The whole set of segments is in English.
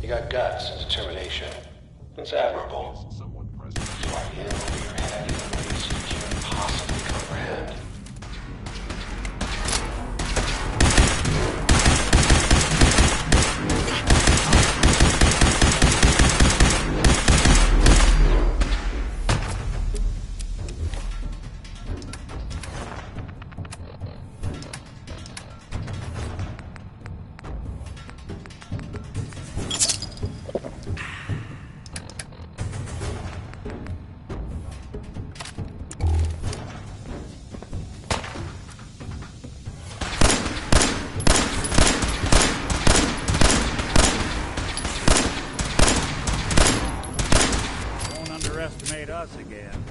got guts and determination. It's admirable. You are in over your head in ways you can't possibly comprehend. Underestimate us again.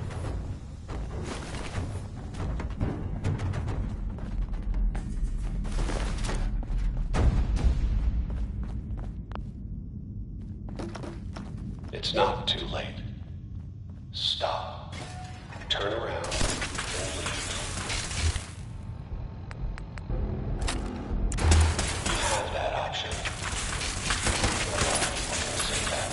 It's not too late. Stop. Turn around and leave. You have that option. A lot of people can say that.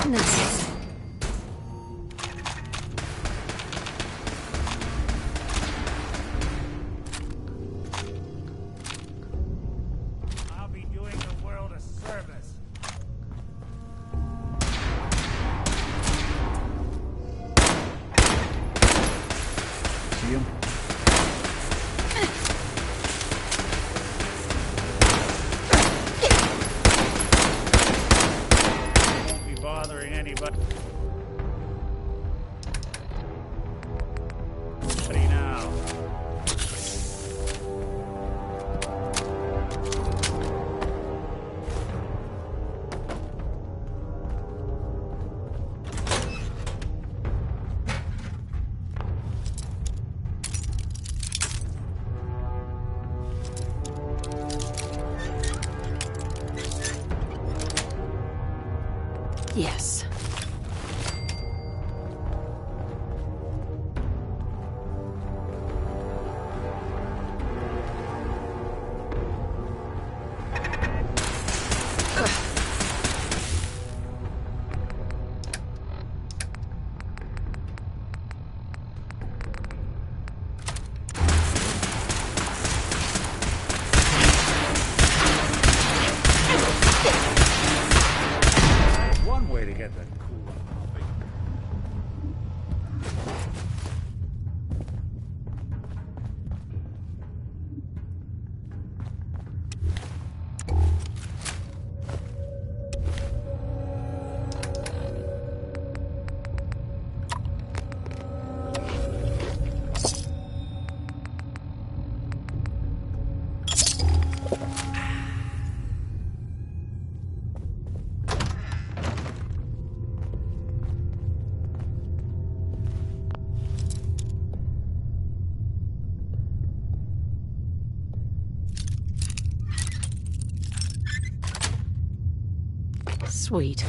Nice. I'll be doing the world a service. See him? Bothering anybody. Ready now. Yes. One way to get that cool coffee. Sweet.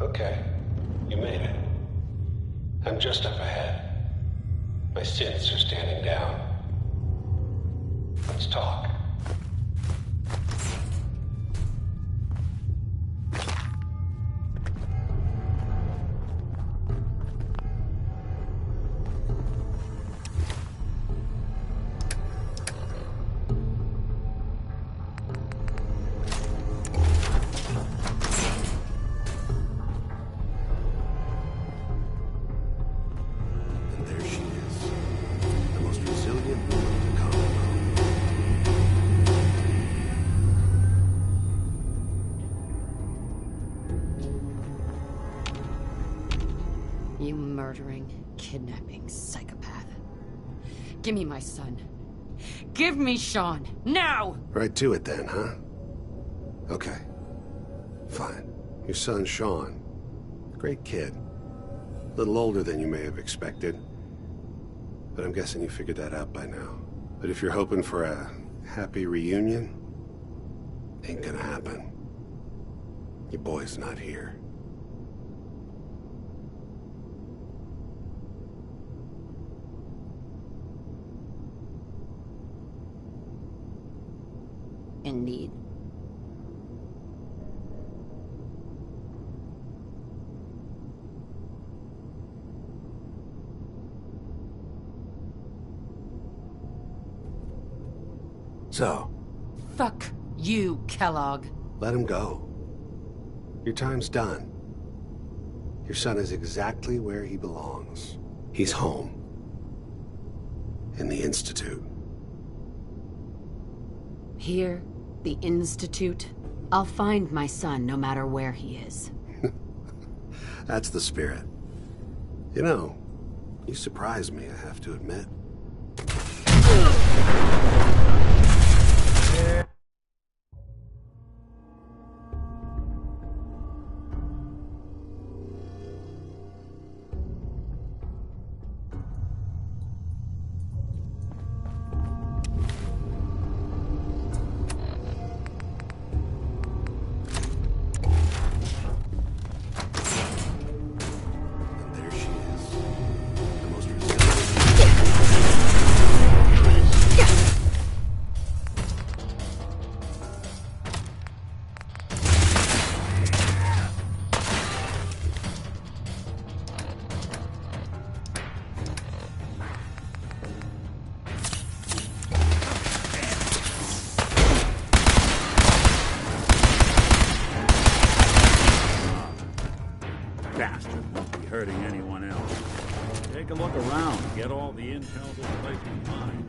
Okay, you made it. I'm just up ahead. My synths are standing down. Let's talk. You murdering, kidnapping psychopath. Give me my son. Give me Sean, now! Right to it then, huh? Okay. Fine. Your son, Sean. Great kid. A little older than you may have expected. But I'm guessing you figured that out by now. But if you're hoping for a happy reunion, ain't gonna happen. Your boy's not here. Indeed. So, Fuck you, Kellogg. let him go. Your time's done. Your son is exactly where he belongs. He's home. In the Institute. Here, the Institute. I'll find my son no matter where he is. That's the spirit. You know, you surprise me, I have to admit. Bastard won't be hurting anyone else. Take a look around. Get all the intel this place can find.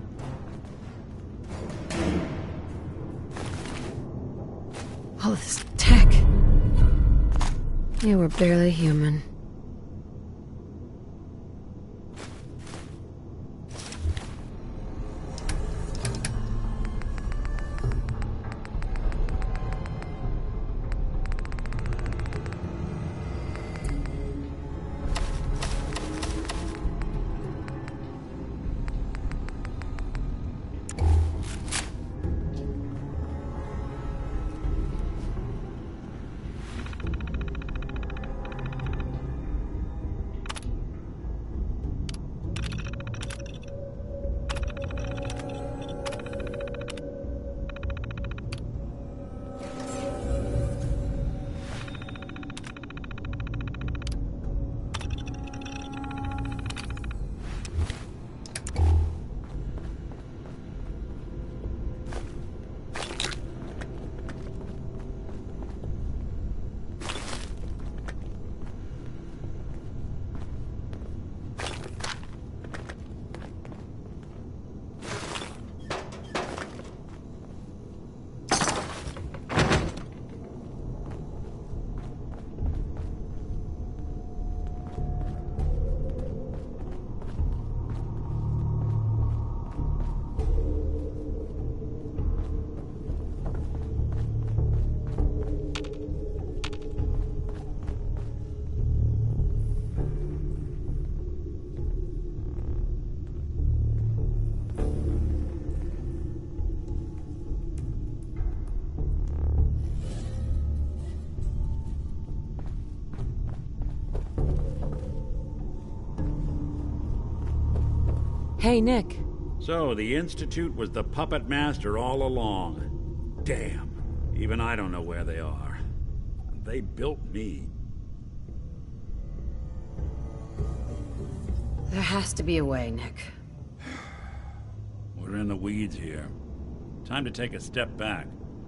All this tech. You were barely human. Hey, Nick. So, the Institute was the puppet master all along. Damn. Even I don't know where they are. They built me. There has to be a way, Nick. We're in the weeds here. Time to take a step back.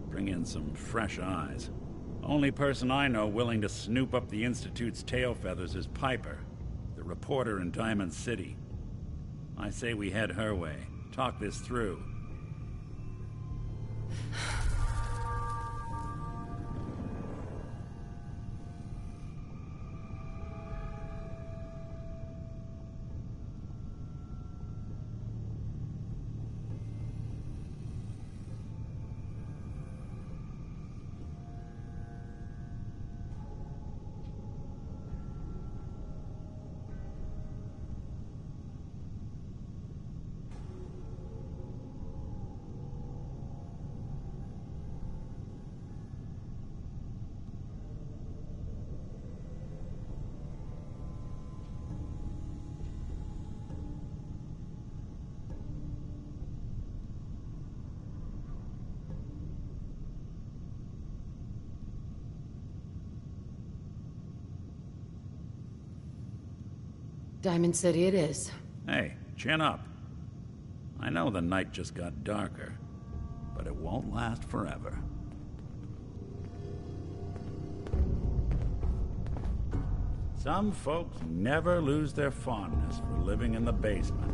Bring in some fresh eyes. Only person I know willing to snoop up the Institute's tail feathers is Piper, the reporter in Diamond City. I say we head her way. Talk this through. Diamond City it is. Hey, chin up. I know the night just got darker, but it won't last forever. Some folks never lose their fondness for living in the basement.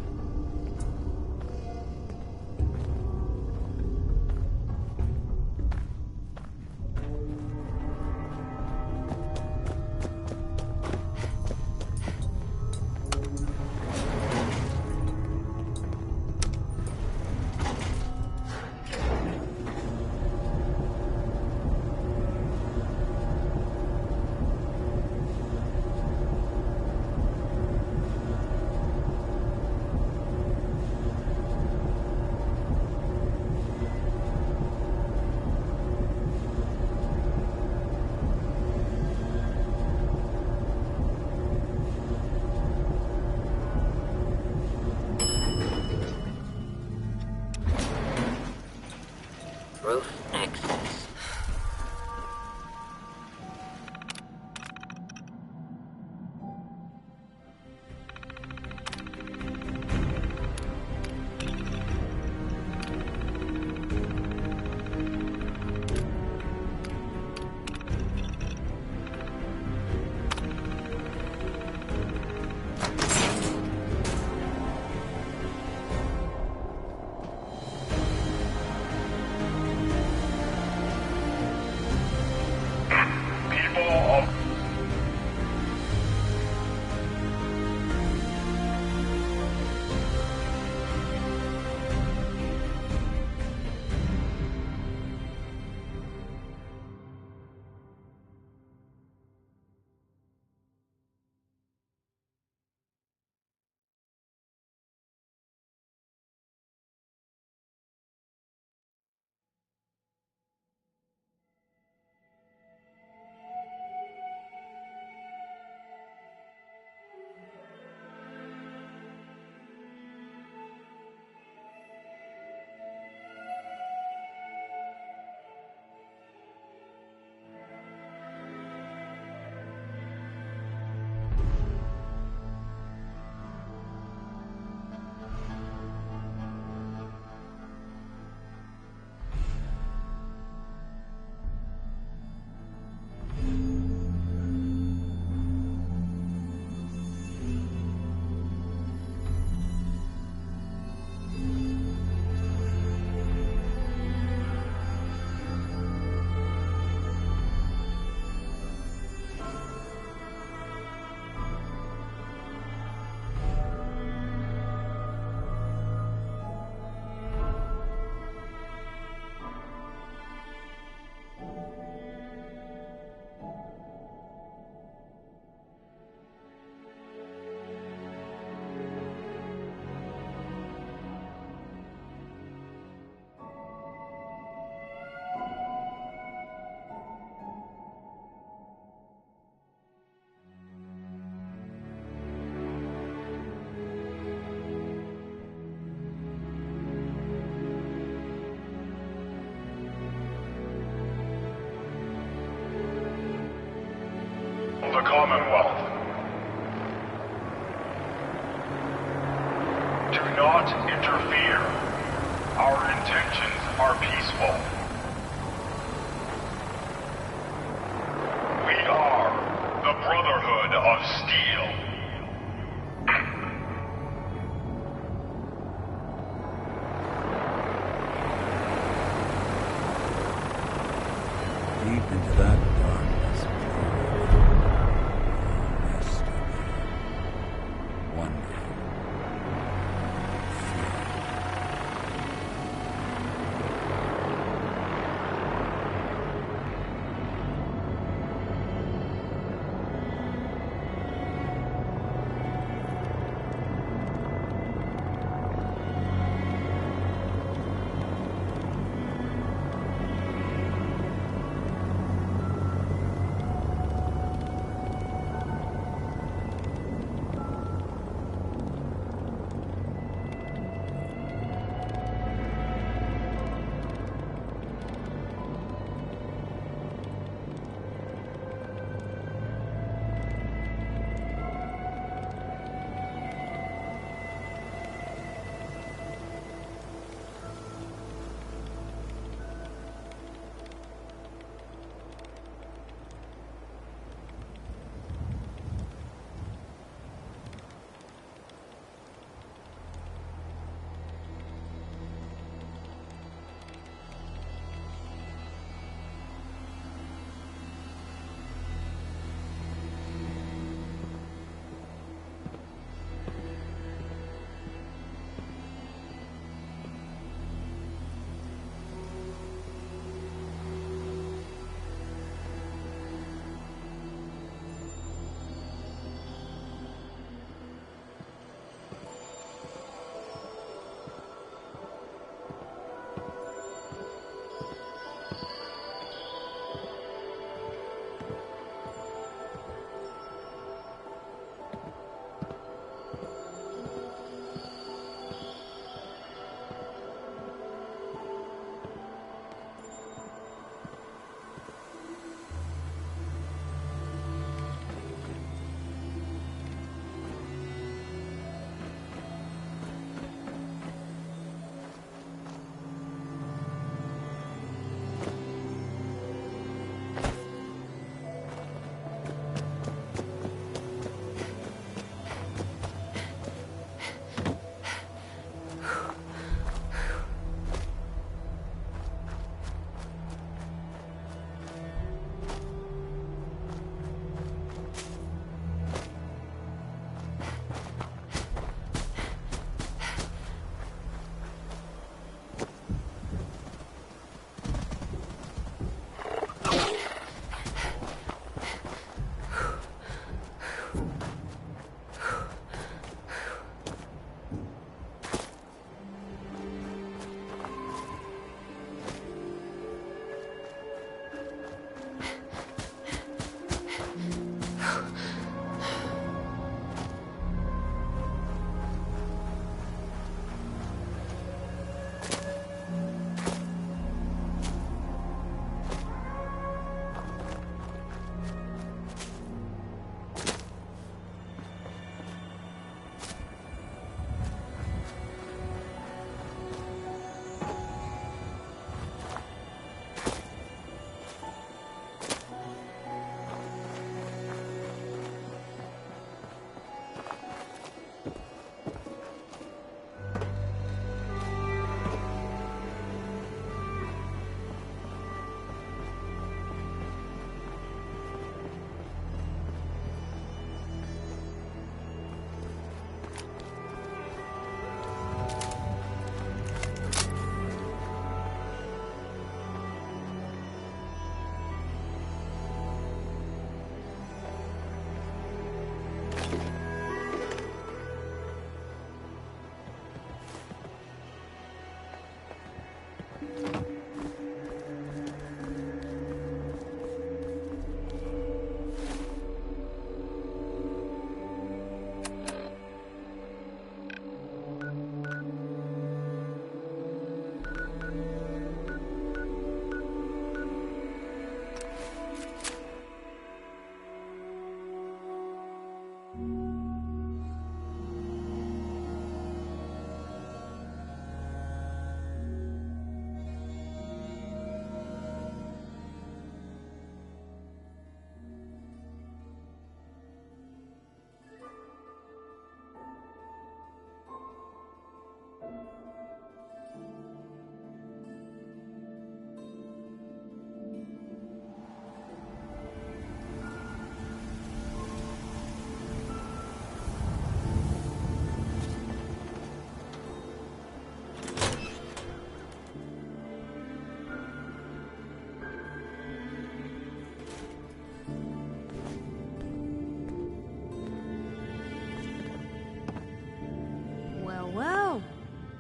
the Commonwealth. Do not interfere. Our intentions are peaceful. We are the Brotherhood of Steel. Deep into that darkness, rested, wondering, fearing.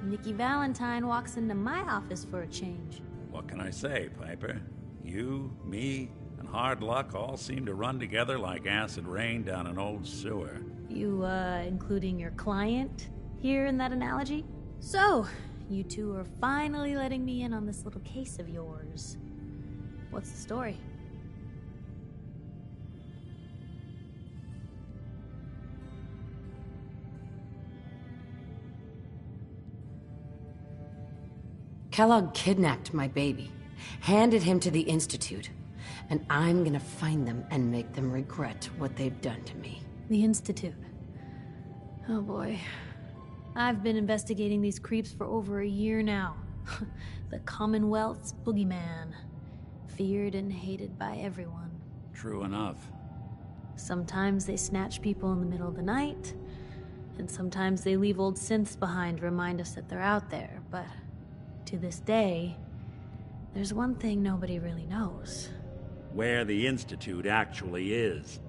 Nikki Valentine walks into my office for a change. What can I say, Piper? You, me, and hard luck all seem to run together like acid rain down an old sewer. You, including your client here in that analogy? So, you two are finally letting me in on this little case of yours. What's the story? Kellogg kidnapped my baby, handed him to the Institute, and I'm gonna find them and make them regret what they've done to me. The Institute. Oh boy. I've been investigating these creeps for over a year now. The Commonwealth's boogeyman. Feared and hated by everyone. True enough. Sometimes they snatch people in the middle of the night, and sometimes they leave old synths behind to remind us that they're out there, but to this day, there's one thing nobody really knows. Where the Institute actually is.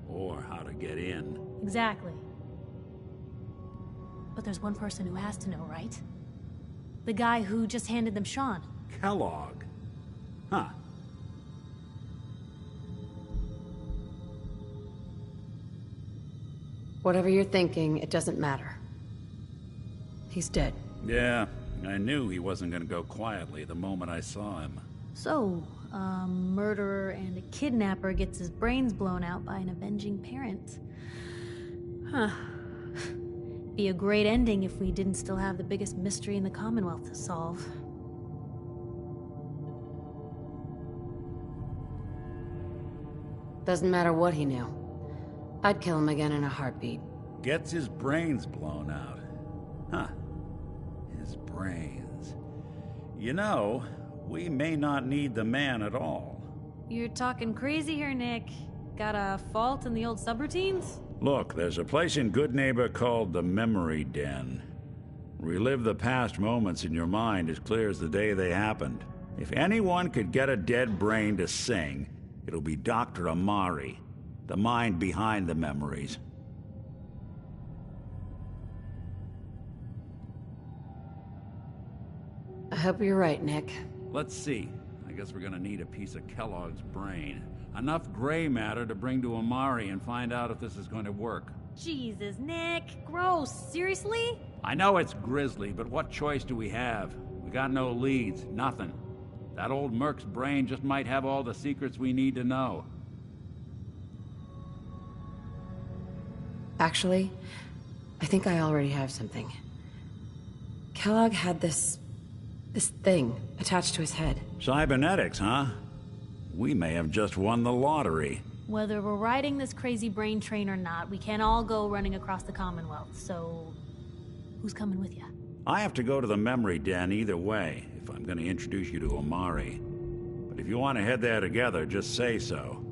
Or how to get in. Exactly. But there's one person who has to know, right? The guy who just handed them Sean. Kellogg. Huh. Whatever you're thinking, it doesn't matter. He's dead. Yeah, I knew he wasn't gonna go quietly the moment I saw him. So, a murderer and a kidnapper gets his brains blown out by an avenging parent. Huh. Be a great ending if we didn't still have the biggest mystery in the Commonwealth to solve. Doesn't matter what he knew. I'd kill him again in a heartbeat. Gets his brains blown out. Huh. His brains. You know, we may not need the man at all. You're talking crazy here, Nick. Got a fault in the old subroutines? Look, there's a place in Good Neighbor called the Memory Den. Relive the past moments in your mind as clear as the day they happened. If anyone could get a dead brain to sing, it'll be Dr. Amari, the mind behind the memories. I hope you're right, Nick. Let's see. I guess we're gonna need a piece of Kellogg's brain. Enough gray matter to bring to Amari and find out if this is going to work. Jesus, Nick. Gross. Seriously? I know it's grisly, but what choice do we have? We got no leads, nothing. That old Merc's brain just might have all the secrets we need to know. Actually, I think I already have something. Kellogg had this thing attached to his head. Cybernetics, huh? We may have just won the lottery. Whether we're riding this crazy brain train or not, we can't all go running across the Commonwealth, so who's coming with you? I have to go to the Memory Den either way, if I'm going to introduce you to Amari. But if you want to head there together, just say so.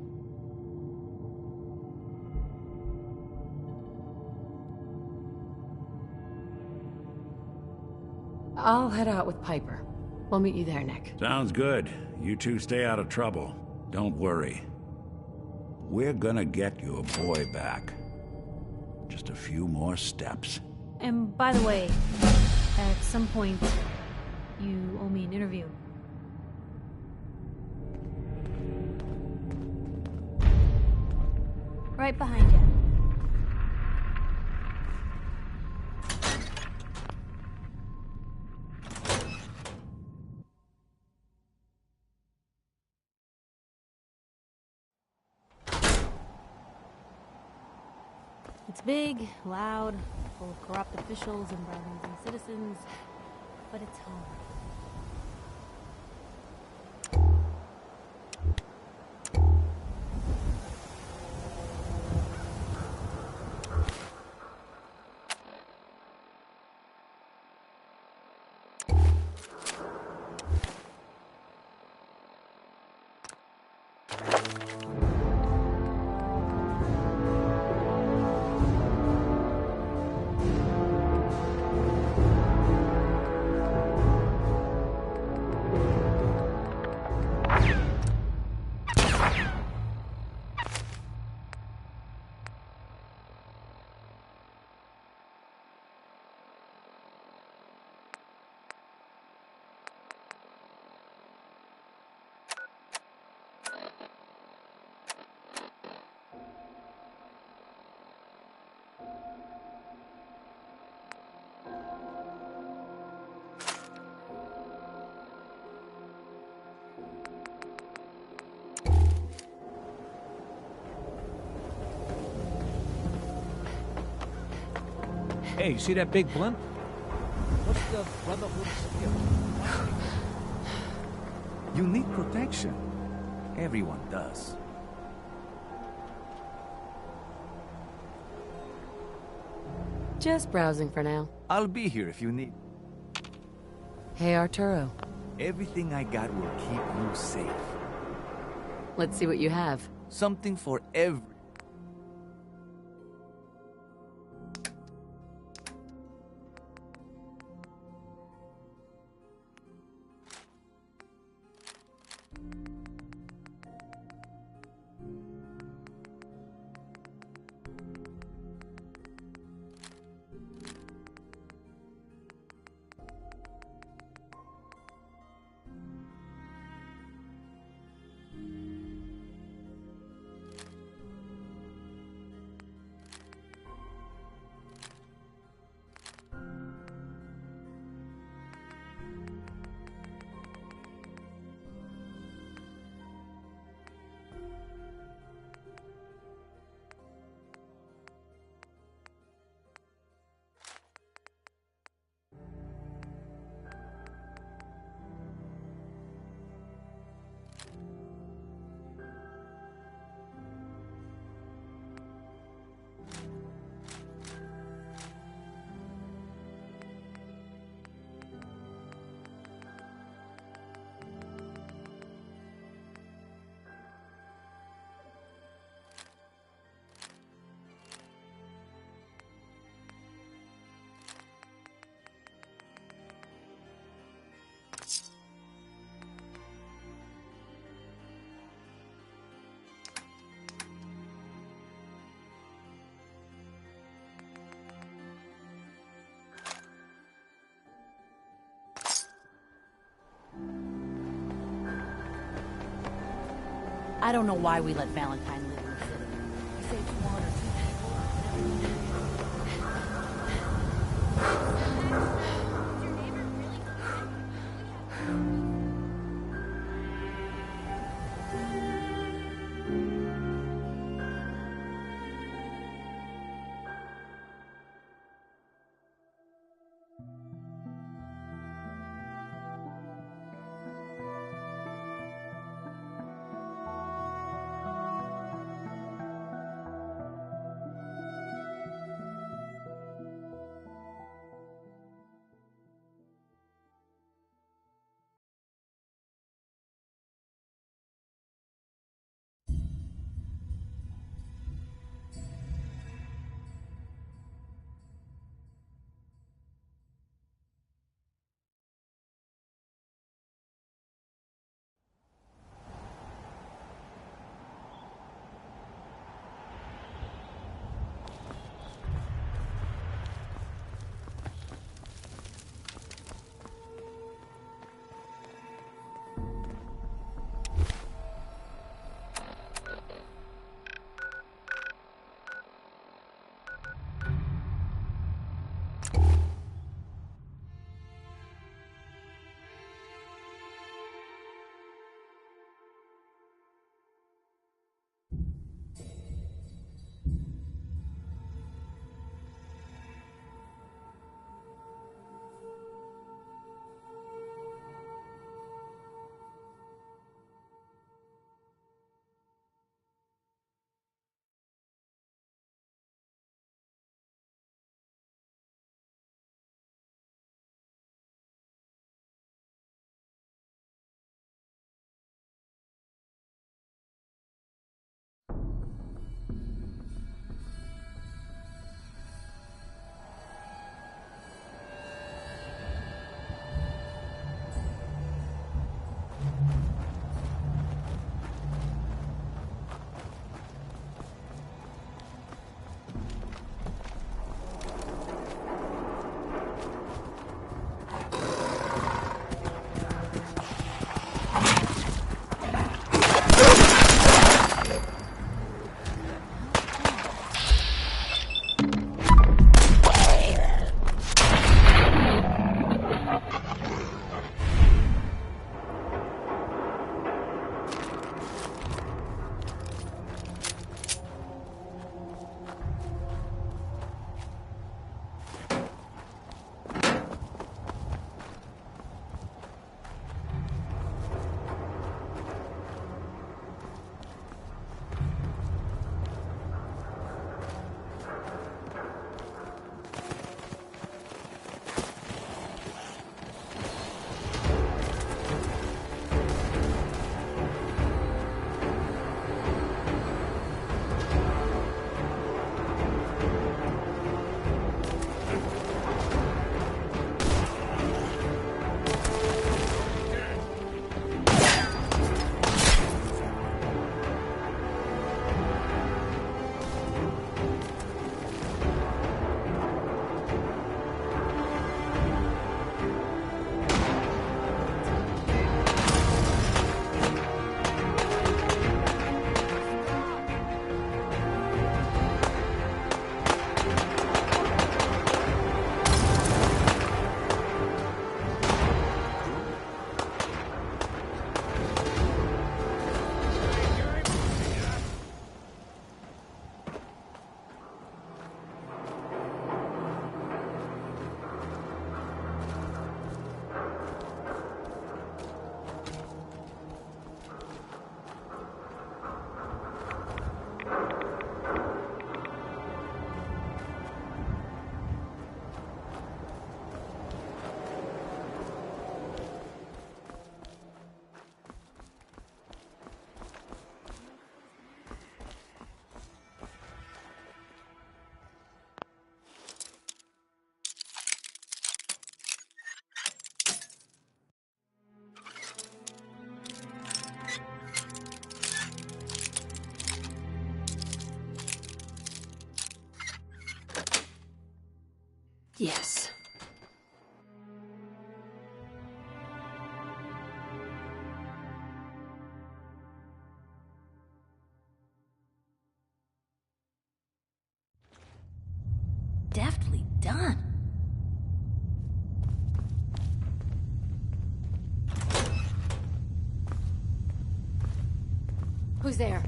I'll head out with Piper. We'll meet you there, Nick. Sounds good. You two stay out of trouble. Don't worry. We're gonna get your boy back. Just a few more steps. And by the way, at some point, you owe me an interview. Right behind you. It's big, loud, full of corrupt officials and bribing citizens, but it's home. Hey, you see that big blimp? What's the Brotherhood of Steel? You need protection. Everyone does. Just browsing for now. I'll be here if you need. Hey, Arturo. Everything I got will keep you safe. Let's see what you have. Something for every... I don't know why we let Valentine live in the city. He saved water. Yes. Deftly done. Who's there?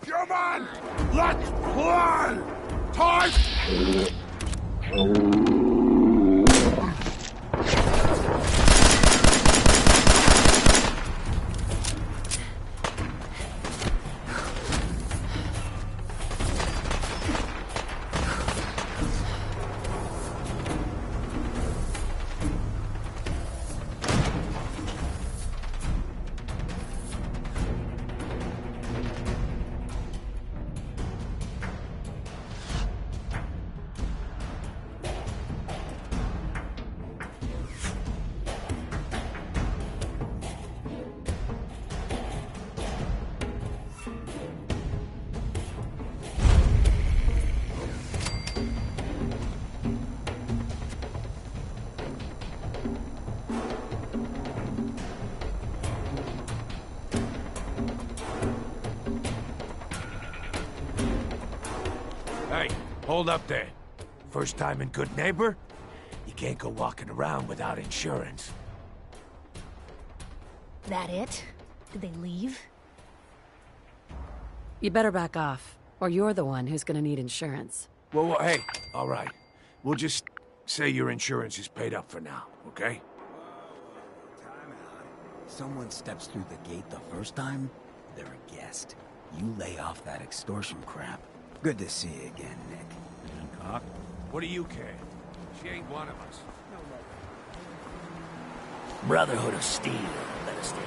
Come on! Let's play! Time! Hey, hold up there. First time in Good Neighbor? You can't go walking around without insurance. That it? Did they leave? You better back off, or you're the one who's gonna need insurance. Well, hey, all right. We'll just say your insurance is paid up for now, okay? Time out. Someone steps through the gate the first time, they're a guest. You lay off that extortion crap. Good to see you again, Nick. Hancock? What do you care? She ain't one of us. Brotherhood of Steel, let us down.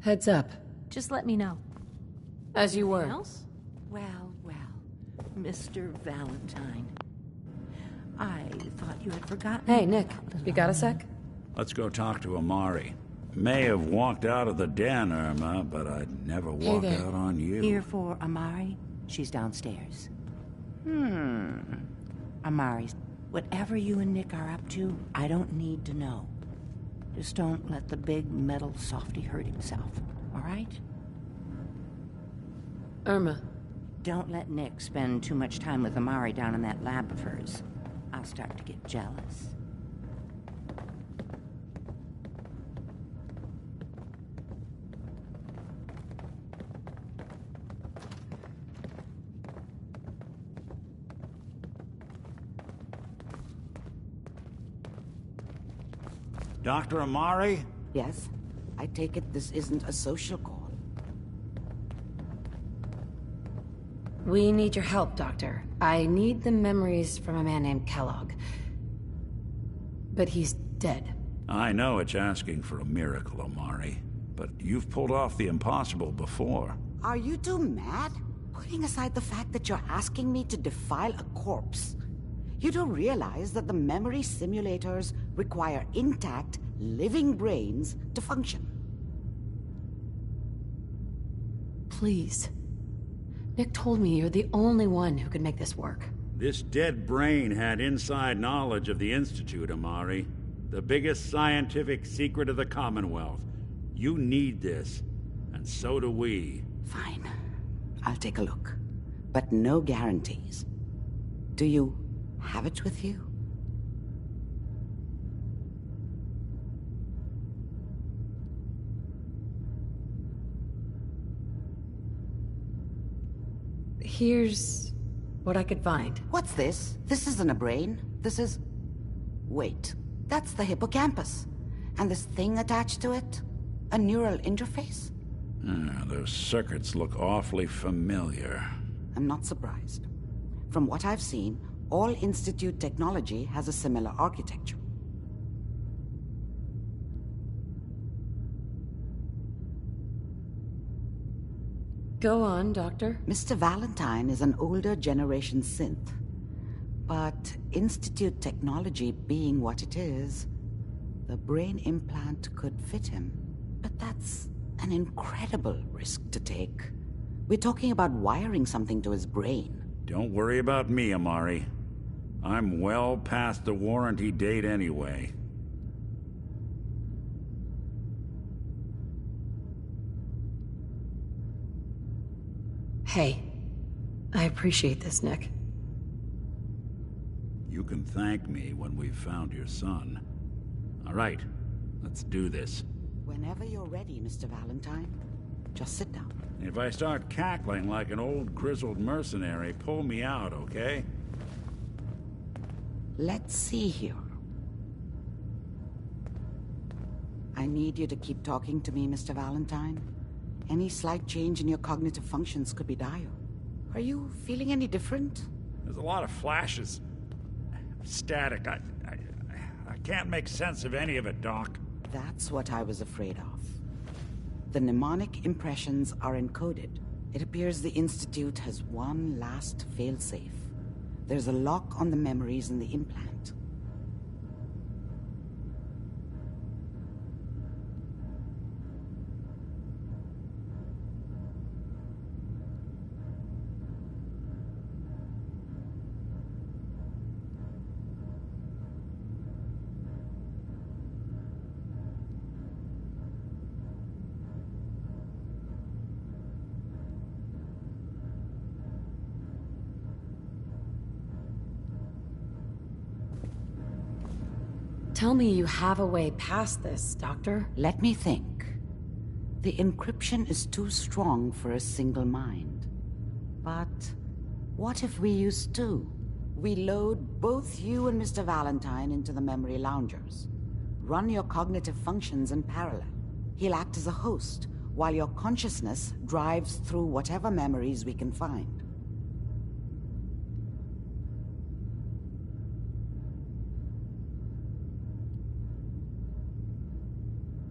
Heads up. Just let me know. As you were. Anything else? Well, Mr. Valentine. I thought you had forgotten. Hey, Nick, you got a sec? Let's go talk to Amari. May have walked out of the den, Irma, but I'd never walk there. out on you. Here for Amari? She's downstairs. Amari, whatever you and Nick are up to, I don't need to know. Just don't let the big metal softy hurt himself, all right? Irma. Don't let Nick spend too much time with Amari down in that lab of hers. I'll start to get jealous. Dr. Amari? Yes? I take it this isn't a social call. We need your help, Doctor. I need the memories from a man named Kellogg. But he's dead. I know it's asking for a miracle, Amari. But you've pulled off the impossible before. Are you two mad? Putting aside the fact that you're asking me to defile a corpse, you do realize that the memory simulators require intact, living brains to function. Please. Nick told me you're the only one who could make this work. This dead brain had inside knowledge of the Institute, Amari. The biggest scientific secret of the Commonwealth. You need this, and so do we. Fine. I'll take a look. But no guarantees. Do you have it with you? Here's what I could find. What's this? This isn't a brain. This is... Wait. That's the hippocampus. And this thing attached to it? A neural interface? Those circuits look awfully familiar. I'm not surprised. From what I've seen, all Institute technology has a similar architecture. Go on, Doctor. Mr. Valentine is an older generation synth. But Institute technology being what it is, the brain implant could fit him. But that's an incredible risk to take. We're talking about wiring something to his brain. Don't worry about me, Amari. I'm well past the warranty date anyway. Hey, I appreciate this, Nick. You can thank me when we've found your son. All right, let's do this. Whenever you're ready, Mr. Valentine. Just sit down. If I start cackling like an old grizzled mercenary, pull me out, okay? Let's see here. I need you to keep talking to me, Mr. Valentine. Any slight change in your cognitive functions could be dire. Are you feeling any different? There's a lot of flashes. Static. I can't make sense of any of it, Doc. That's what I was afraid of. The mnemonic impressions are encoded. It appears the Institute has one last failsafe. There's a lock on the memories in the implant. Tell me you have a way past this, Doctor. Let me think. The encryption is too strong for a single mind. But what if we use two? We load both you and Mr. Valentine into the memory loungers. Run your cognitive functions in parallel. He'll act as a host, while your consciousness drives through whatever memories we can find.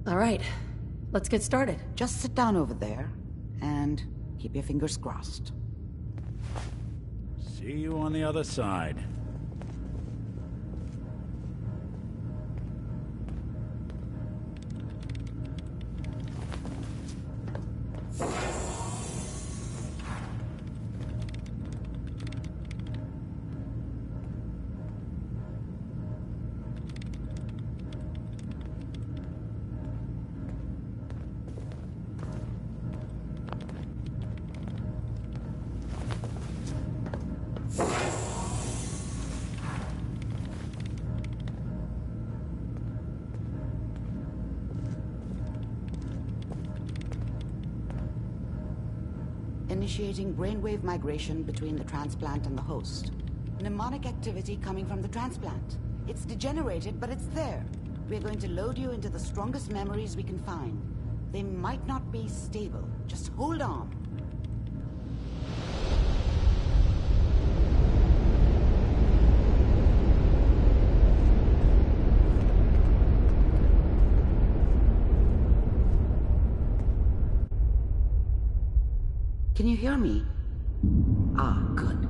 All right, let's get started. Just sit down over there, and keep your fingers crossed. See you on the other side. initiating brainwave migration between the transplant and the host. Mnemonic activity coming from the transplant. It's degenerated, but it's there. We're going to load you into the strongest memories we can find. They might not be stable. Just hold on. Can you hear me? Ah, good.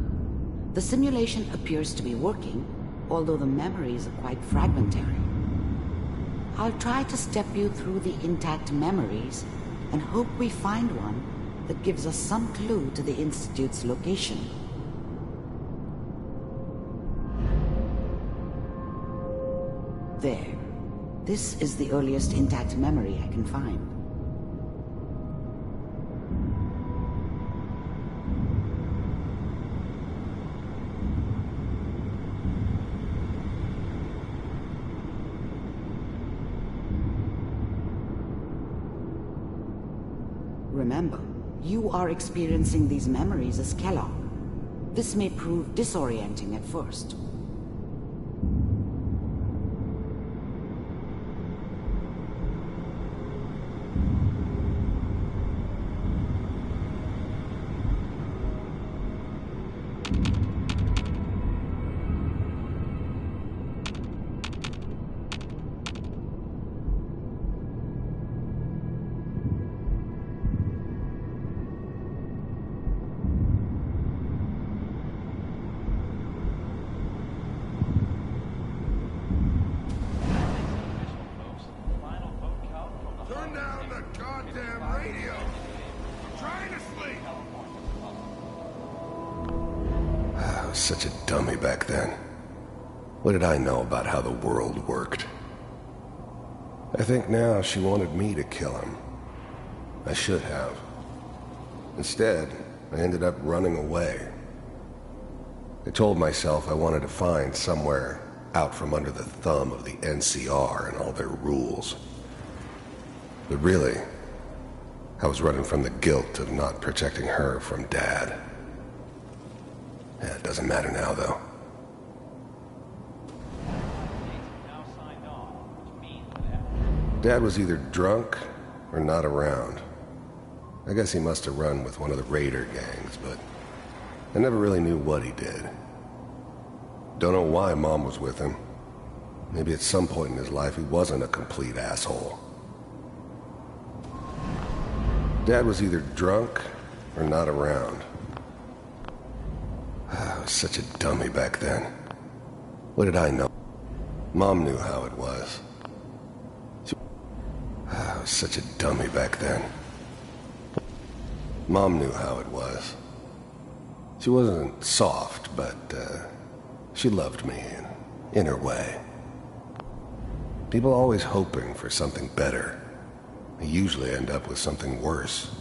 The simulation appears to be working, although the memories are quite fragmentary. I'll try to step you through the intact memories and hope we find one that gives us some clue to the Institute's location. There. This is the earliest intact memory I can find. Remember, you are experiencing these memories as Kellogg. This may prove disorienting at first. Turn down the goddamn radio! I'm trying to sleep! I was such a dummy back then. What did I know about how the world worked? I think now she wanted me to kill him. I should have. Instead, I ended up running away. I told myself I wanted to find somewhere out from under the thumb of the NCR and all their rules. But really, I was running from the guilt of not protecting her from Dad. Yeah, it doesn't matter now, though. Dad was either drunk or not around. I guess he must have run with one of the raider gangs, but I never really knew what he did. Don't know why Mom was with him. Maybe at some point in his life he wasn't a complete asshole. Dad was either drunk or not around. I was such a dummy back then. What did I know? Mom knew how it was. I was such a dummy back then. Mom knew how it was. She wasn't soft, but she loved me in her way. People always hoping for something better. They usually end up with something worse.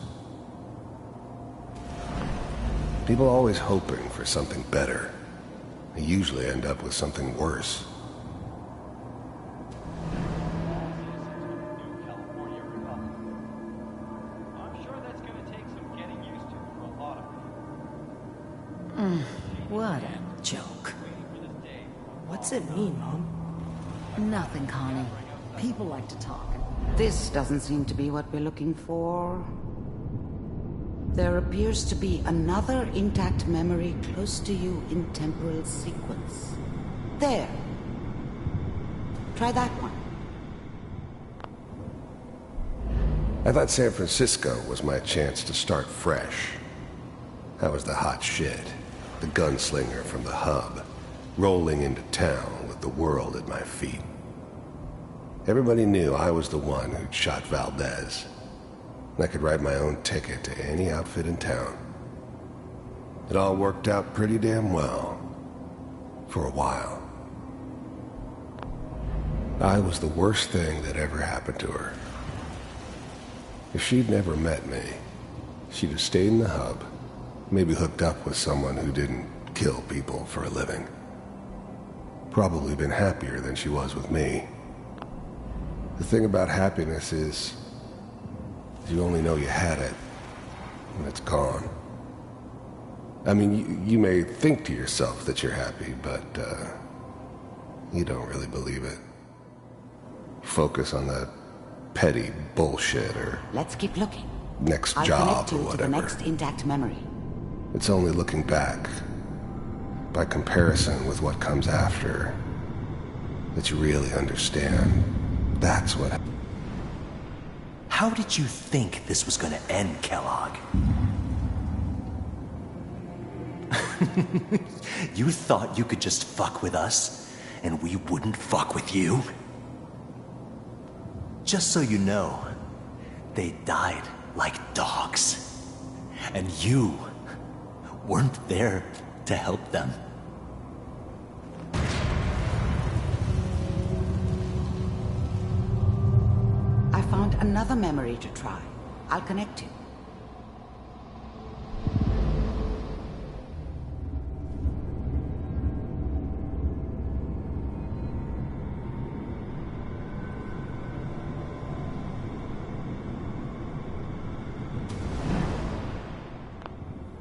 People always hoping for something better. They usually end up with something worse. What a joke. What's it mean, Mom? Nothing, Connie. People like to talk. This doesn't seem to be what we're looking for. There appears to be another intact memory close to you in temporal sequence. There. Try that one. I thought San Francisco was my chance to start fresh. I was the hot shit, the gunslinger from the hub, rolling into town with the world at my feet. Everybody knew I was the one who'd shot Valdez. And I could write my own ticket to any outfit in town. It all worked out pretty damn well. For a while. I was the worst thing that ever happened to her. If she'd never met me, she'd have stayed in the hub, maybe hooked up with someone who didn't kill people for a living. Probably been happier than she was with me. The thing about happiness is you only know you had it when it's gone. I mean, you may think to yourself that you're happy, but, you don't really believe it. Focus on that petty bullshit or... Let's keep looking. Next I'll job connect or you whatever. to the next intact memory. It's only looking back, by comparison with what comes after, that you really understand. That's what... How did you think this was gonna end, Kellogg? You thought you could just fuck with us, and we wouldn't fuck with you? Just so you know, they died like dogs. And you weren't there to help them. I found another memory to try. I'll connect you.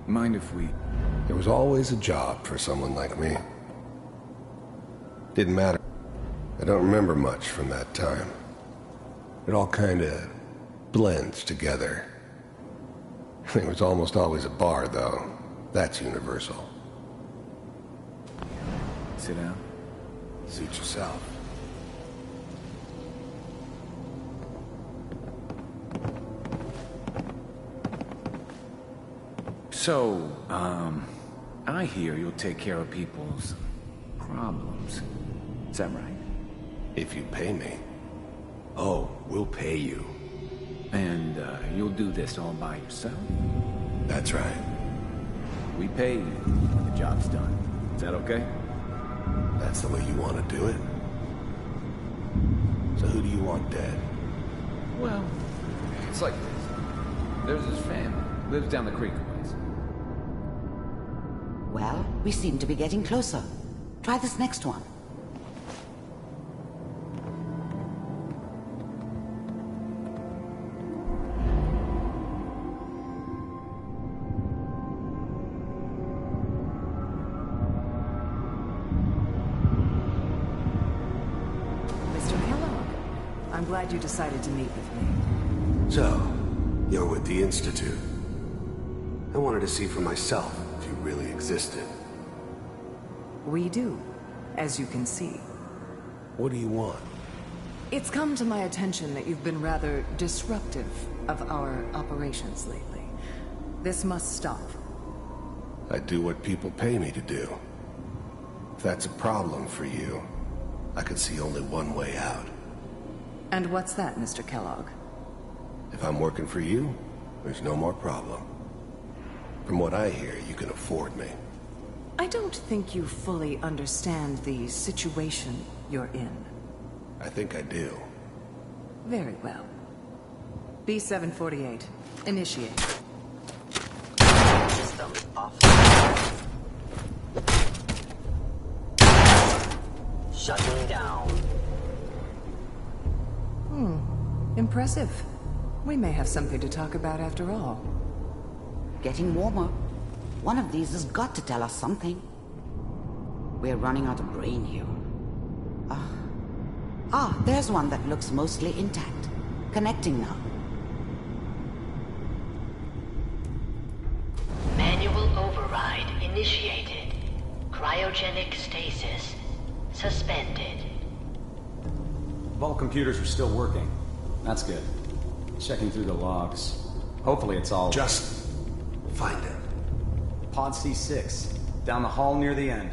Mind if we... There was always a job for someone like me. Didn't matter. I don't remember much from that time. It all kinda blends together. There was almost always a bar, though. That's universal. Sit down. Suit yourself. So, I hear you'll take care of people's problems. Is that right? If you pay me. Oh, we'll pay you. And, you'll do this all by yourself? That's right. We pay you. The job's done. Is that okay? That's the way you want to do it? So who do you want dead? Well, it's like this. There's his family. Lives down the creek a ways. Well, we seem to be getting closer. Try this next one. Mr. Kellogg, I'm glad you decided to meet with me. So, you're with the Institute. I wanted to see for myself if you really existed. We do, as you can see. What do you want? It's come to my attention that you've been rather disruptive of our operations lately. This must stop. I do what people pay me to do. If that's a problem for you, I could see only one way out. And what's that, Mr. Kellogg? If I'm working for you, there's no more problem. From what I hear, you can afford me. I don't think you fully understand the situation you're in. I think I do. Very well. B-748, initiate. System off. Shutting down. Impressive. We may have something to talk about after all. Getting warmer. One of these has got to tell us something. We're running out of brain here. There's one that looks mostly intact. Connecting now. Manual override initiated. Cryogenic stasis suspended. Vault computers are still working. That's good. Checking through the logs. Hopefully it's all... Just find it. Pod C6. Down the hall near the end.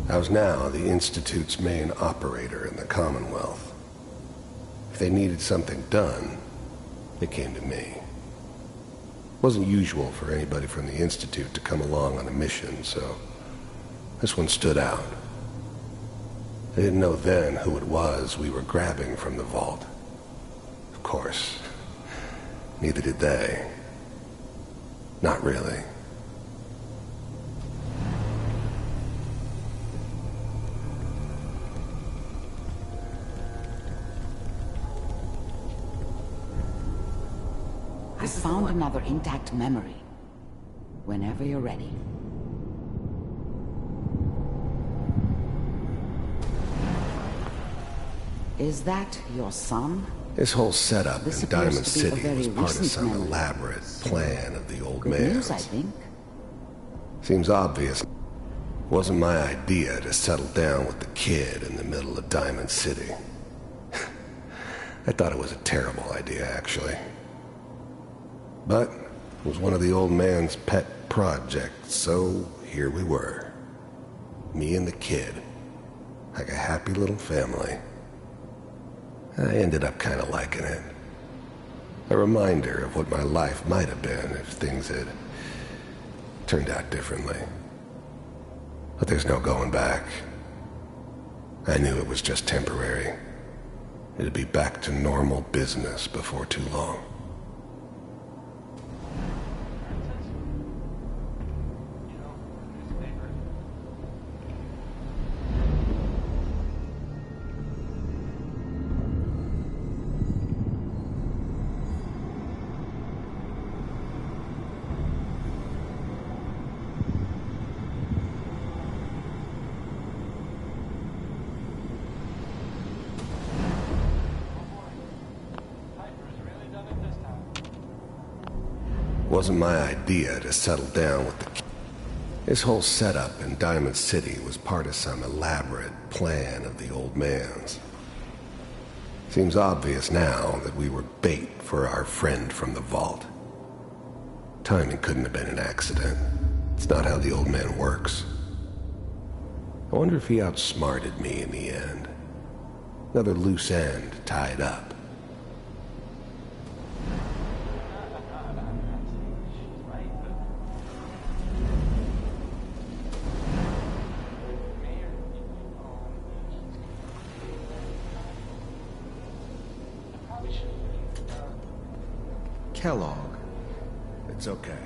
I was now the Institute's main operator in the Commonwealth. If they needed something done, they came to me. It wasn't usual for anybody from the Institute to come along on a mission, so this one stood out. I didn't know then who it was we were grabbing from the vault. Of course, neither did they. Not really. found another intact memory. Whenever you're ready. Is that your son? This whole setup This in appears Diamond to be a City very was part of recent some memory. elaborate plan of the old Good man's. news, I think. Seems obvious. Wasn't my idea to settle down with the kid in the middle of Diamond City. I thought it was a terrible idea, actually. But it was one of the old man's pet projects, so here we were. Me and the kid. Like a happy little family. I ended up kind of liking it. A reminder of what my life might have been if things had turned out differently. But there's no going back. I knew it was just temporary. It'd be back to normal business before too long. Wasn't my idea to settle down with the kid. This whole setup in Diamond City was part of some elaborate plan of the old man's. Seems obvious now that we were bait for our friend from the vault. Timing couldn't have been an accident. It's not how the old man works. I wonder if he outsmarted me in the end. Another loose end tied up. Kellogg. It's okay.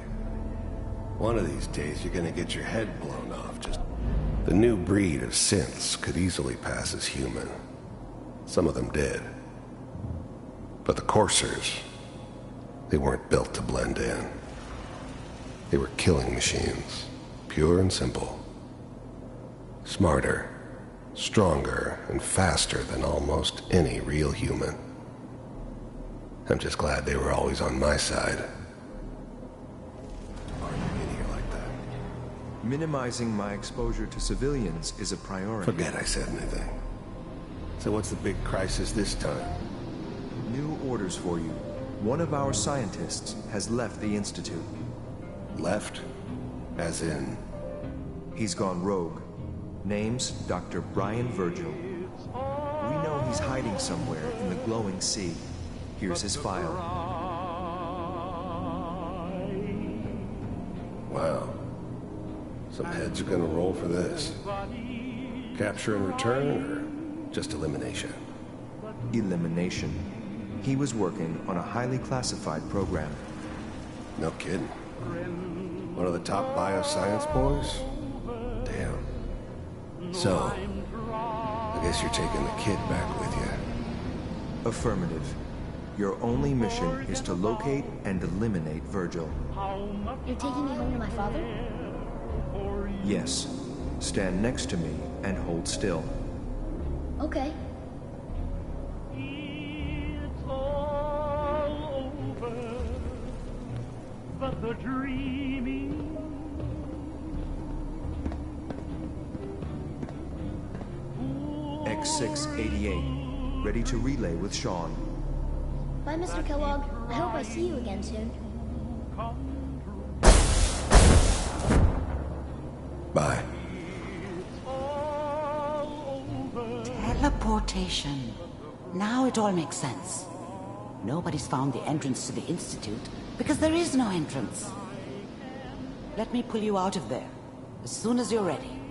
One of these days you're gonna get your head blown off. The new breed of synths could easily pass as human. Some of them did. But the coursers, they weren't built to blend in. They were killing machines, pure and simple. Smarter, stronger, and faster than almost any real human. I'm just glad they were always on my side. Minimizing my exposure to civilians is a priority. Forget I said anything. So what's the big crisis this time? New orders for you. One of our scientists has left the Institute. Left? As in? He's gone rogue. Name's Dr. Brian Virgil. We know he's hiding somewhere in the glowing sea. Here's his file. Wow. Some heads are gonna roll for this. Capture and return, or just elimination? Elimination. He was working on a highly classified program. No kidding. One of the top bioscience boys? Damn. So, I guess you're taking the kid back with you. Affirmative. Your only mission is to locate and eliminate Virgil. You're taking me home to my father? Yes. Stand next to me and hold still. Okay. It's all over, but the dreaming. X688. Ready to relay with Sean. Bye, Mr. Kellogg. I hope I see you again soon. Bye. Teleportation. Now it all makes sense. Nobody's found the entrance to the Institute because there is no entrance. Let me pull you out of there as soon as you're ready.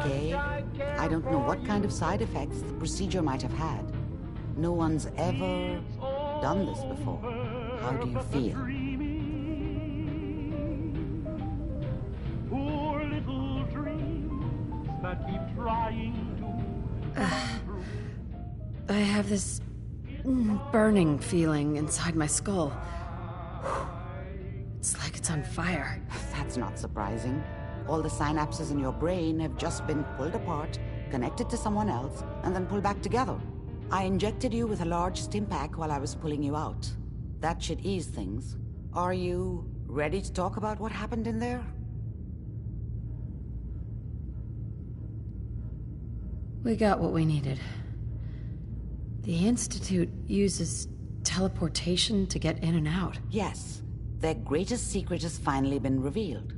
okay? I don't know what kind of side effects the procedure might have had. No one's ever done this before. How do you feel? Poor little dreams that keep trying to. I have this burning feeling inside my skull. It's like it's on fire. That's not surprising. All the synapses in your brain have just been pulled apart, connected to someone else, and then pulled back together. I injected you with a large stim pack while I was pulling you out. That should ease things. Are you ready to talk about what happened in there? We got what we needed. The Institute uses teleportation to get in and out. Yes. Their greatest secret has finally been revealed.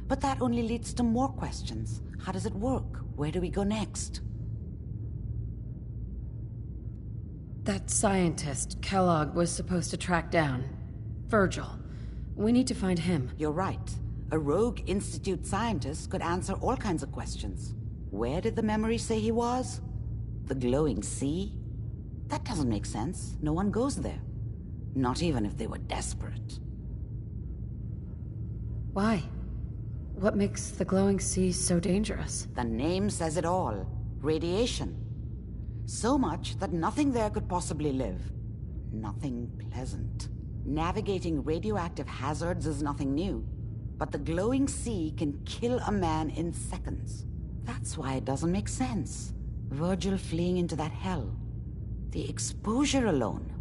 But that only leads to more questions. How does it work? Where do we go next? That scientist, Kellogg, was supposed to track down. Virgil. We need to find him. You're right. A rogue Institute scientist could answer all kinds of questions. Where did the memory say he was? The glowing sea? That doesn't make sense. No one goes there. Not even if they were desperate. Why? What makes the glowing sea so dangerous? The name says it all. Radiation. So much that nothing there could possibly live. Nothing pleasant. Navigating radioactive hazards is nothing new. But the glowing sea can kill a man in seconds. That's why it doesn't make sense. Virgil fleeing into that hell. The exposure alone.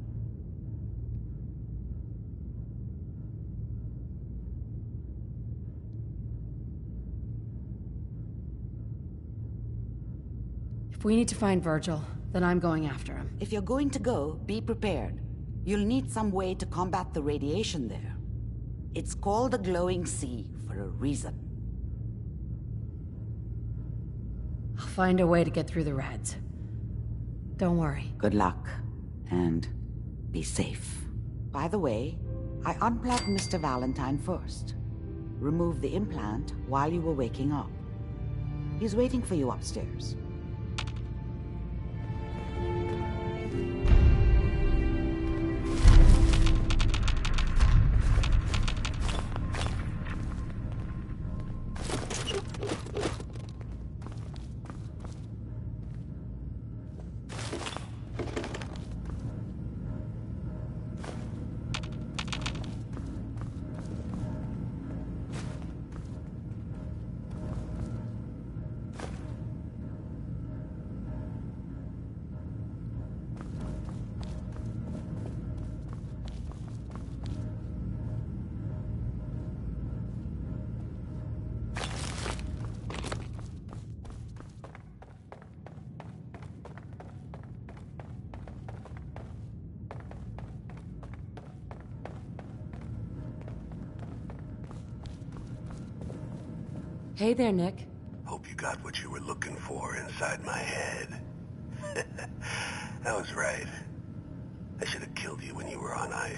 If we need to find Virgil, then I'm going after him. If you're going to go, be prepared. You'll need some way to combat the radiation there. It's called the glowing sea for a reason. I'll find a way to get through the rads. Don't worry. Good luck, and be safe. By the way, I unplugged Mr. Valentine first. Removed the implant while you were waking up. He's waiting for you upstairs. Hey there, Nick. Hope you got what you were looking for inside my head. I was right. I should have killed you when you were on ice.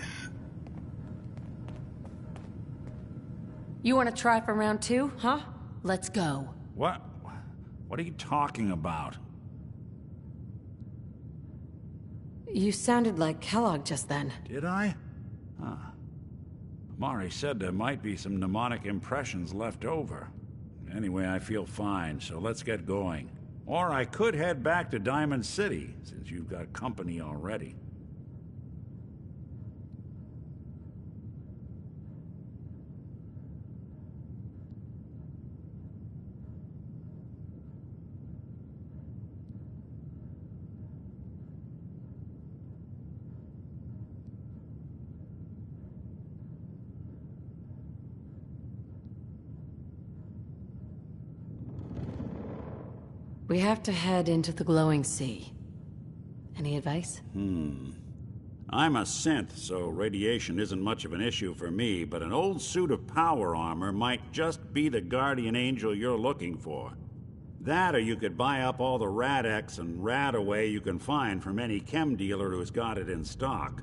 You want to try for round 2, huh? Let's go. What? What are you talking about? You sounded like Kellogg just then. Did I? Huh. Mari said there might be some mnemonic impressions left over. Anyway, I feel fine, so let's get going. Or I could head back to Diamond City, since you've got company already. We have to head into the glowing sea. Any advice? I'm a synth, so radiation isn't much of an issue for me, but an old suit of power armor might just be the guardian angel you're looking for. That, or you could buy up all the Rad-X and Rad-Away you can find from any chem dealer who's got it in stock.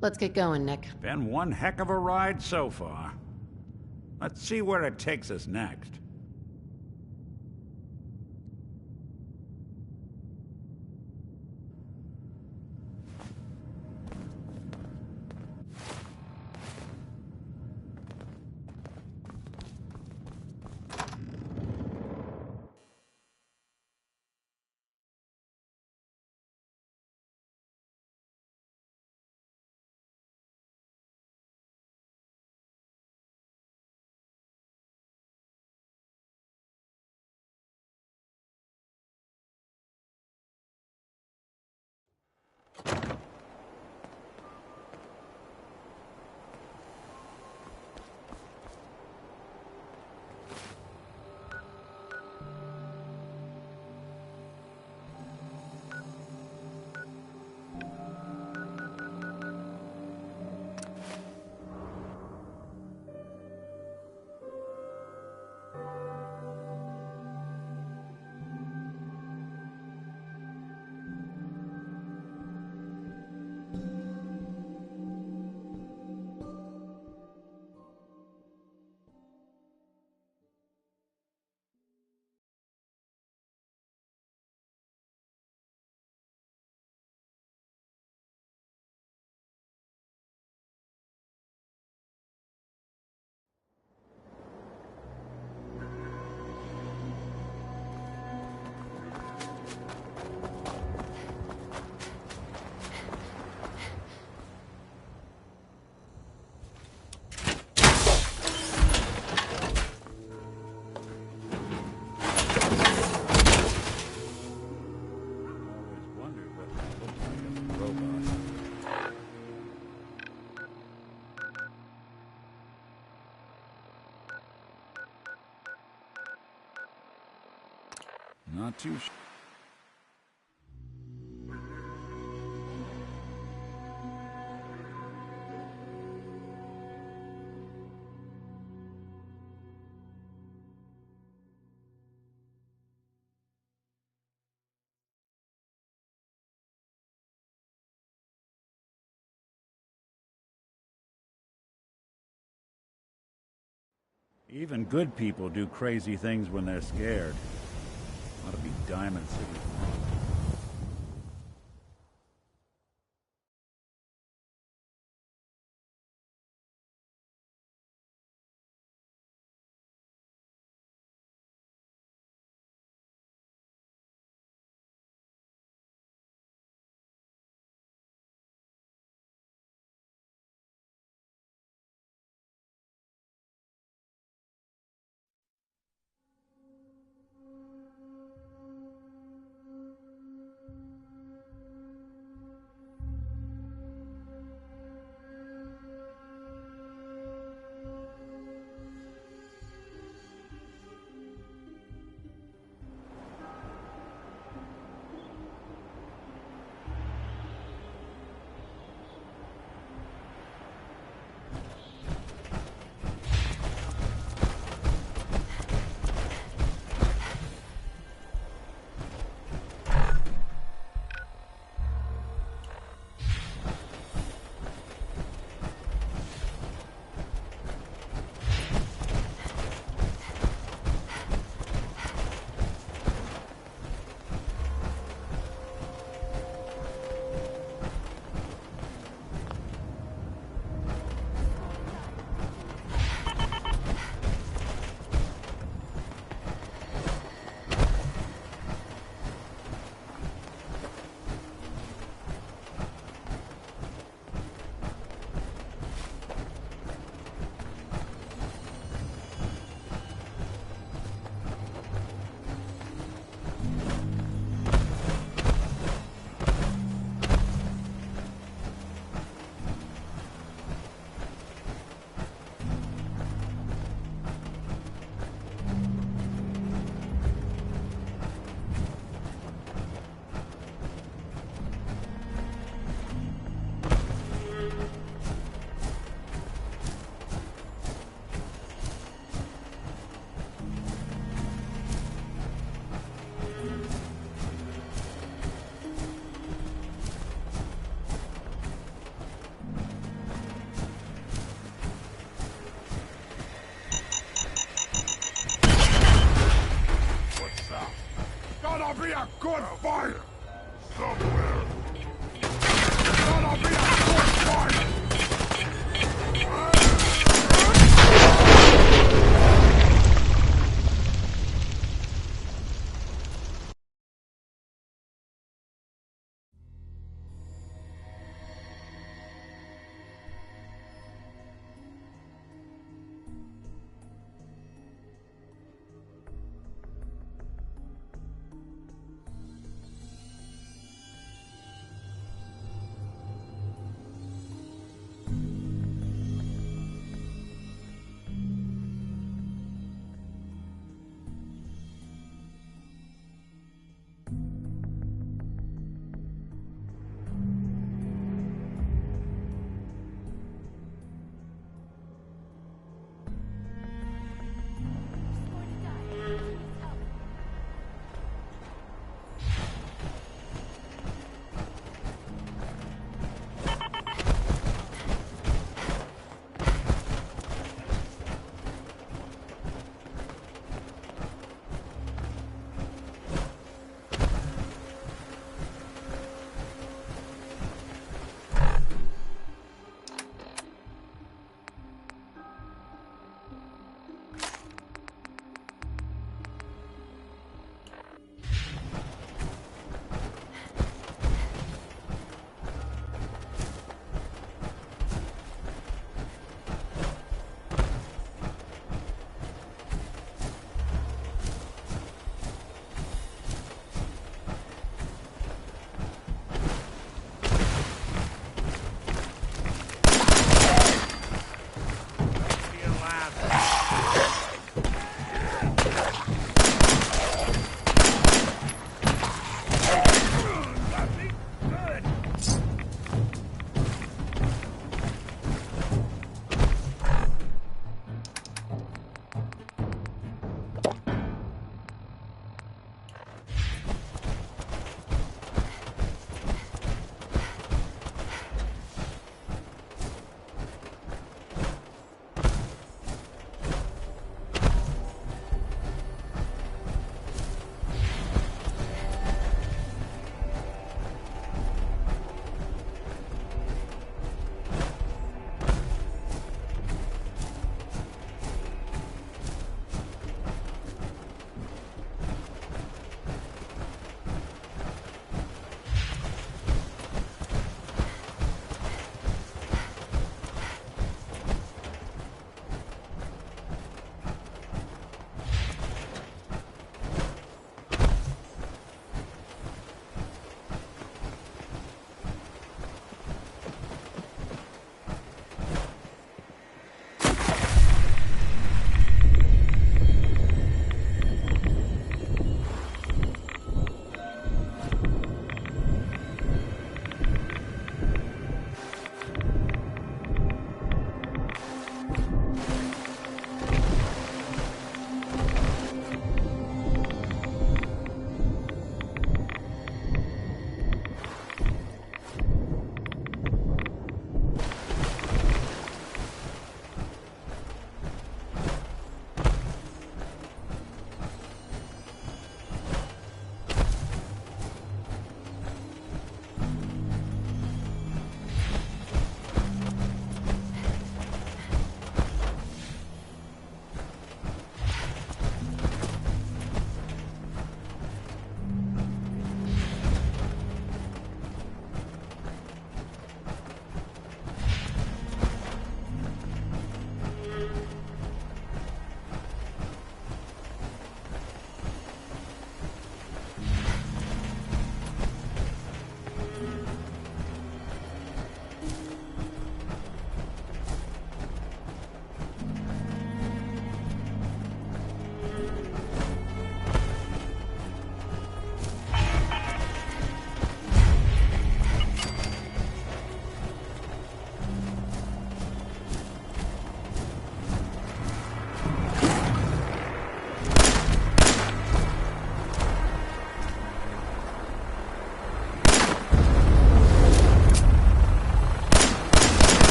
Let's get going, Nick. Been one heck of a ride so far. Let's see where it takes us next. Not too sure. Even good people do crazy things when they're scared. Ought to be Diamond City.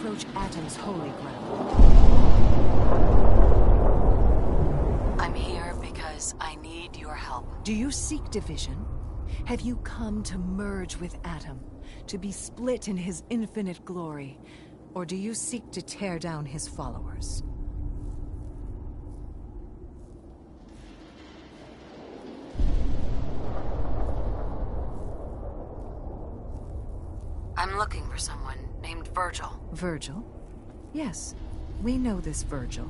approach Atom's holy ground. I'm here because I need your help. Do you seek division? Have you come to merge with Atom, to be split in his infinite glory? Or do you seek to tear down his followers? I'm looking for someone named Virgil. Virgil? Yes, we know this Virgil.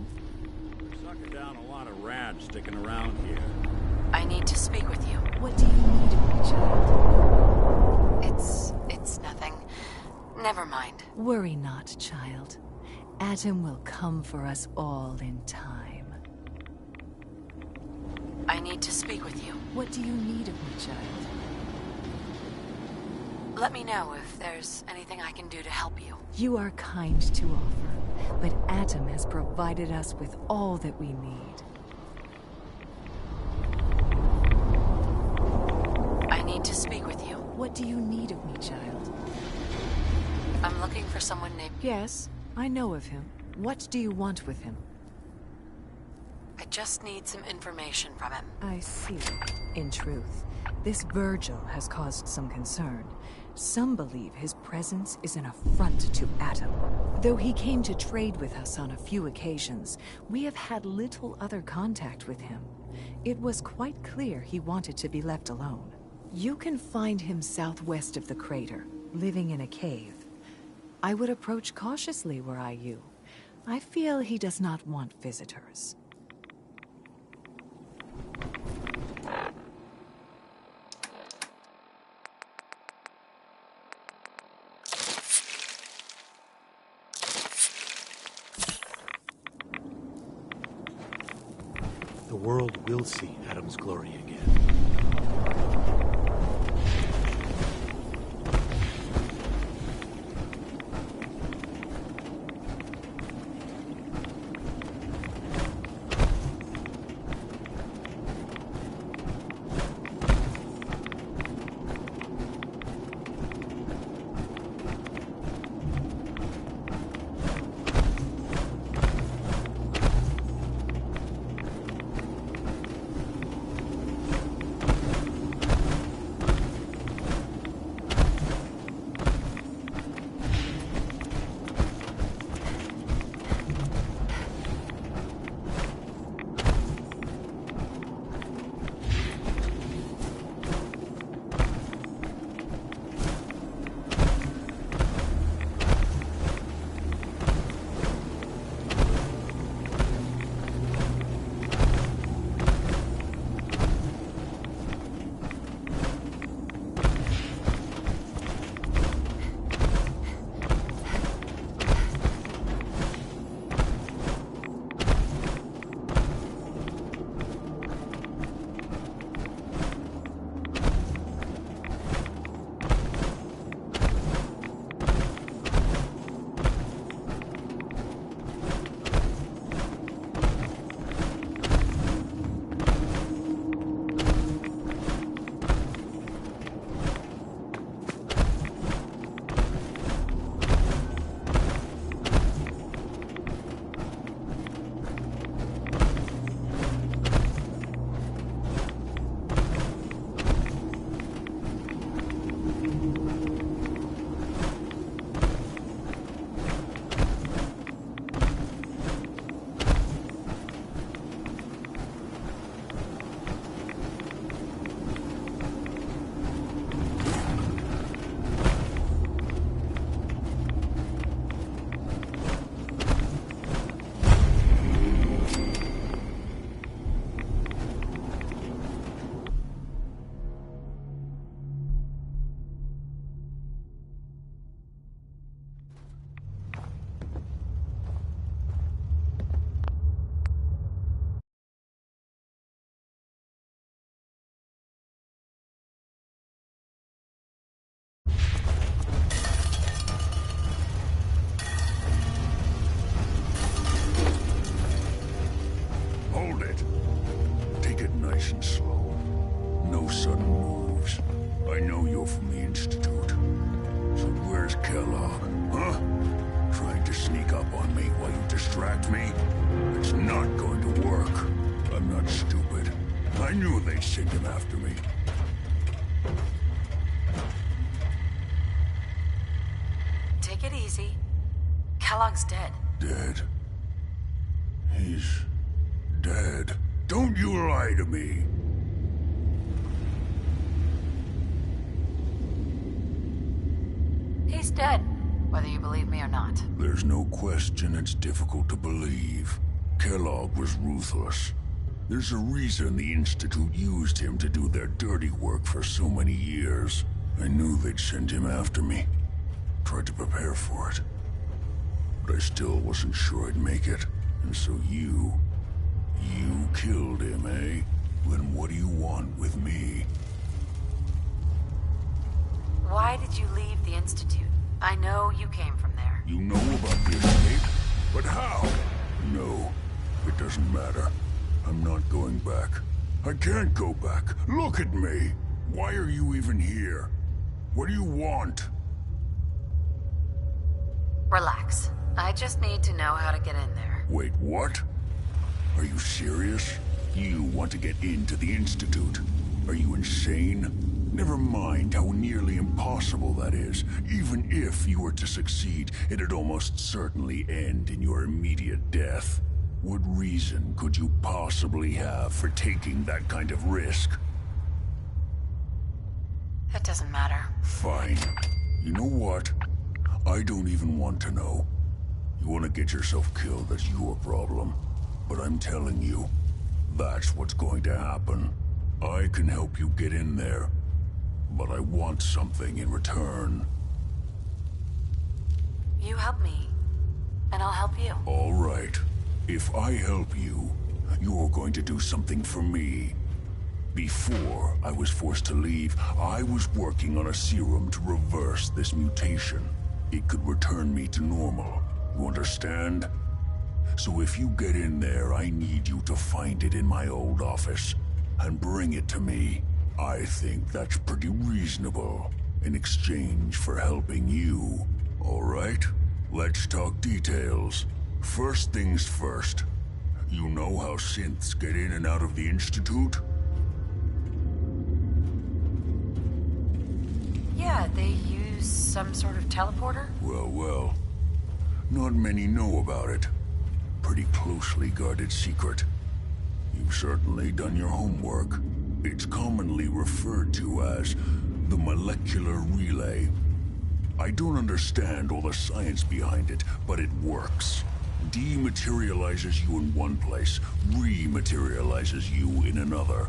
We're sucking down a lot of rats sticking around here. I need to speak with you. What do you need of me, child? It's nothing. Never mind. Worry not, child. Atom will come for us all in time. I need to speak with you. What do you need of me, child? Let me know if there's anything I can do to help you. You are kind to offer, but Atom has provided us with all that we need. I need to speak with you. What do you need of me, child? I'm looking for someone named... Yes, I know of him. What do you want with him? I just need some information from him. I see. In truth, this Virgil has caused some concern. Some believe his presence is an affront to Atom. Though he came to trade with us on a few occasions, we have had little other contact with him. It was quite clear he wanted to be left alone. You can find him southwest of the crater, living in a cave. I would approach cautiously were I you. I feel he does not want visitors. The world will see Atom's glory again. nice and slow. No sudden moves. I know you're from the Institute. So where's Kellogg, huh? Trying sneak up on me while you distract me? It's not going to work. I'm not stupid. I knew they'd send him after me. Take it easy. Kellogg's dead. Dead? He's dead. Don't you lie to me. He's dead, whether you believe me or not. There's no question it's difficult to believe. Kellogg was ruthless. There's a reason the Institute used him to do their dirty work for so many years. I knew they'd send him after me. Tried to prepare for it. But I still wasn't sure I'd make it. And so you killed him, eh? Then what do you want with me? Why did you leave the Institute? I know you came from there. You know about the escape? But how? No, it doesn't matter. I'm not going back. I can't go back. Look at me. Why are you even here? What do you want? Relax. I just need to know how to get in there. Wait, what? Are you serious? You want to get into the Institute? Are you insane? Never mind how nearly impossible that is. Even if you were to succeed, it'd almost certainly end in your immediate death. What reason could you possibly have for taking that kind of risk? It doesn't matter. Fine. You know what? I don't even want to know. You want to get yourself killed, that's your problem. But I'm telling you, that's what's going to happen. I can help you get in there, but I want something in return. You help me, and I'll help you. All right. If I help you, you're going to do something for me. Before I was forced to leave, I was working on a serum to reverse this mutation. It could return me to normal. You understand? So if you get in there, I need you to find it in my old office and bring it to me. I think that's pretty reasonable in exchange for helping you. All right? Let's talk details. First things first. You know how synths get in and out of the Institute? Yeah, they use some sort of teleporter? Well. Not many know about it. Pretty closely guarded secret. You've certainly done your homework. It's commonly referred to as the molecular relay. I don't understand all the science behind it, but it works. Dematerializes you in one place, rematerializes you in another.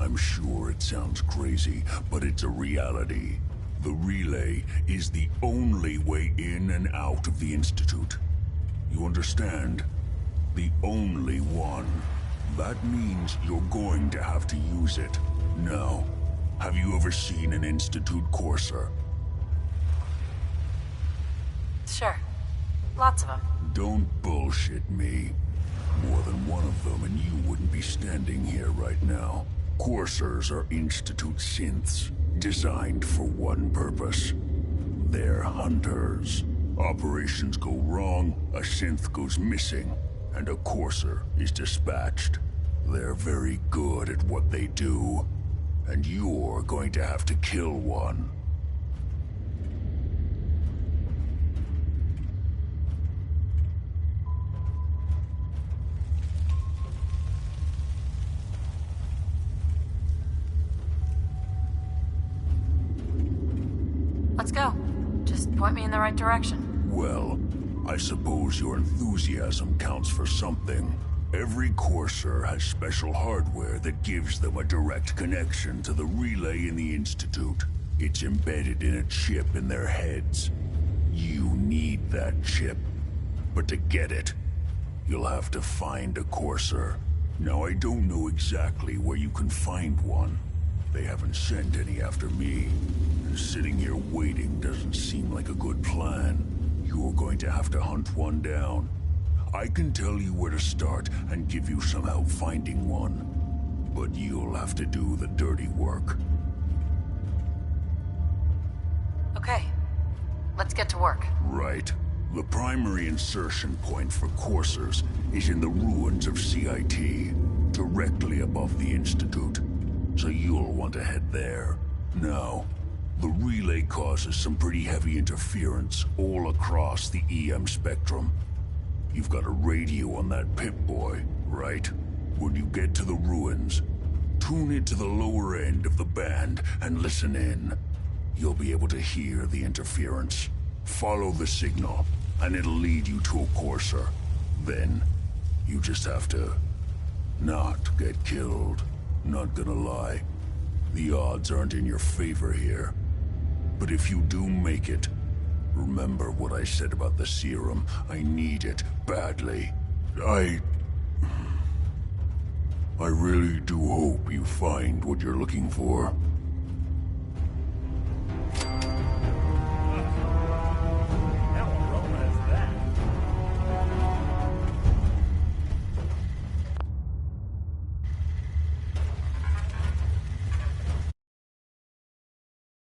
I'm sure it sounds crazy, but it's a reality. The relay is the only way in and out of the Institute. You understand? The only one. That means you're going to have to use it. Now, have you ever seen an Institute courser? Sure. Lots of them. Don't bullshit me. More than one of them and you wouldn't be standing here right now. Coursers are Institute synths, designed for one purpose. They're hunters. Operations go wrong, a synth goes missing, and a courser is dispatched. They're very good at what they do, and you're going to have to kill one. Let's go. Just point me in the right direction. Well, I suppose your enthusiasm counts for something. Every courser has special hardware that gives them a direct connection to the relay in the Institute. It's embedded in a chip in their heads. You need that chip. But to get it, you'll have to find a courser. Now, I don't know exactly where you can find one. They haven't sent any after me. And sitting here waiting doesn't seem like a good plan. You're going to have to hunt one down. I can tell you where to start and give you some help finding one. But you'll have to do the dirty work. Okay. Let's get to work. Right. The primary insertion point for coursers is in the ruins of CIT, directly above the Institute. So you'll want to head there. Now, the relay causes some pretty heavy interference all across the EM spectrum. You've got a radio on that Pip-Boy, right? When you get to the ruins, tune into the lower end of the band and listen in. You'll be able to hear the interference. Follow the signal, and it'll lead you to a courser. Then, you just have to not get killed. Not gonna lie, the odds aren't in your favor here. But if you do make it, remember what I said about the serum. I need it badly. I really do hope you find what you're looking for.